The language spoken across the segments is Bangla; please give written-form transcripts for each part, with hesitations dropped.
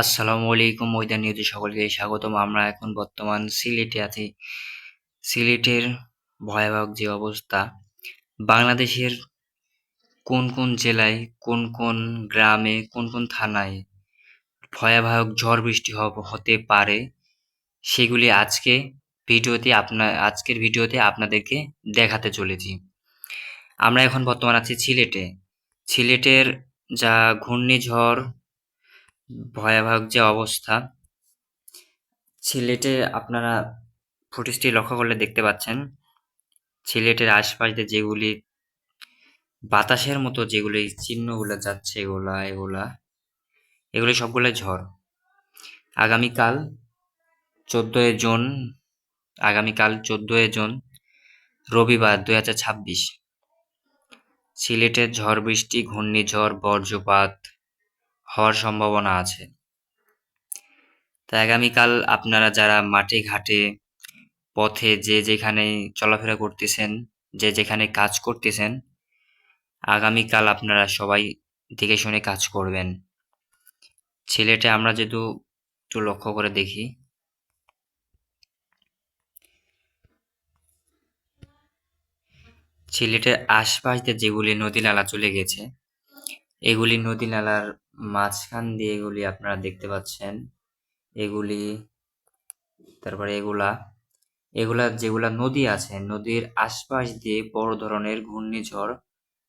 আসসালামু আলাইকুম ওয়েদার নিউজে সকলকে স্বাগতম। আমরা এখন বর্তমান সিলেটে আছি। সিলেটের ভয়াবহ যে অবস্থা, বাংলাদেশের কোন কোন জেলায়, কোন কোন গ্রামে, কোন কোন থানায় ভয়াবহ ঝড় বৃষ্টি হতে পারে, সেগুলি আজকের ভিডিওতে আপনাদেরকে দেখাতে চলেছি। আমরা এখন বর্তমান আছি সিলেটে। সিলেটের যা ঘূর্ণিঝড় ভয়াবহ যে অবস্থা, সিলেটে আপনারা ফুটেজটি লক্ষ্য করলে দেখতে পাচ্ছেন, সিলেটের আশপাশ দিয়ে যেগুলি বাতাসের মতো যেগুলি চিহ্নগুলো যাচ্ছে, এগুলি সবগুলো ঝড়। আগামীকাল 14 জুন, আগামীকাল 14 জুন রবিবার 2026 সিলেটে ঝড় বৃষ্টি, ঘূর্ণিঝড়, বজ্রপাত হওয়ার সম্ভাবনা আছে। তাই আগামীকাল আপনারা যারা মাঠে ঘাটে পথে যে যেখানে চলাফেরা করতেছেন, যে যেখানে কাজ করতেছেন, আগামীকাল আপনারা সবাই দেখে শুনে কাজ করবেন। সিলেটে আমরা যেহেতু একটু লক্ষ্য করে দেখি, সিলেটের আশপাশ দিয়ে যেগুলি নদী নালা চলে গেছে, এগুলি নদী নালার মাঝখান দিয়ে এগুলি আপনারা দেখতে পাচ্ছেন। এগুলি তারপরে এগুলা যেগুলা নদী আছে, নদীর আশপাশ দিয়ে বড় ধরনের ঘূর্ণিঝড়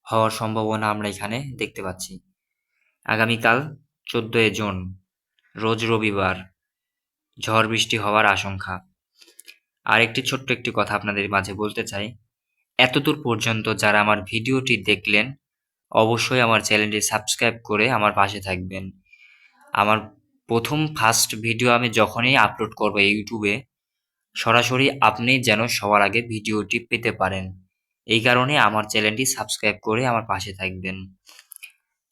হওয়ার সম্ভাবনা আমরা এখানে দেখতে পাচ্ছি। আগামীকাল 14 জুন রোজ রবিবার ঝড় বৃষ্টি হওয়ার আশঙ্কা। আর ছোট্ট একটি কথা আপনাদের মাঝে বলতে চাই, এতদূর পর্যন্ত যারা আমার ভিডিওটি দেখলেন, অবশ্যই আমার চ্যানেলটি সাবস্ক্রাইব করে আমার পাশে থাকবেন। আমার ফার্স্ট ভিডিও আমি যখনই আপলোড করব ইউটিউবে, সরাসরি আপনি যেন সবার আগে ভিডিওটি পেতে পারেন, এই কারণে আমার চ্যানেলটি সাবস্ক্রাইব করে আমার পাশে থাকবেন।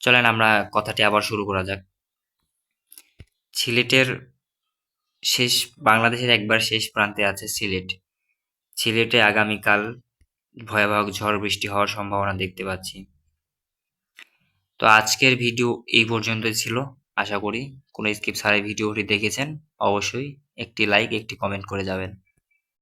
চলেন আমরা কথাটি আবার শুরু করা যাক। সিলেটের বাংলাদেশের একবার শেষ প্রান্তে আছে সিলেট। সিলেটে আগামীকাল ভয়াবহ ঝড় বৃষ্টি হওয়ার সম্ভাবনা দেখতে পাচ্ছি। তো আজকের ভিডিও এই পর্যন্তই ছিল। আশা করি কোনো স্কিপ ছাড়াই ভিডিওটি দেখেছেন। অবশ্যই একটি লাইক, একটি কমেন্ট করে যাবেন।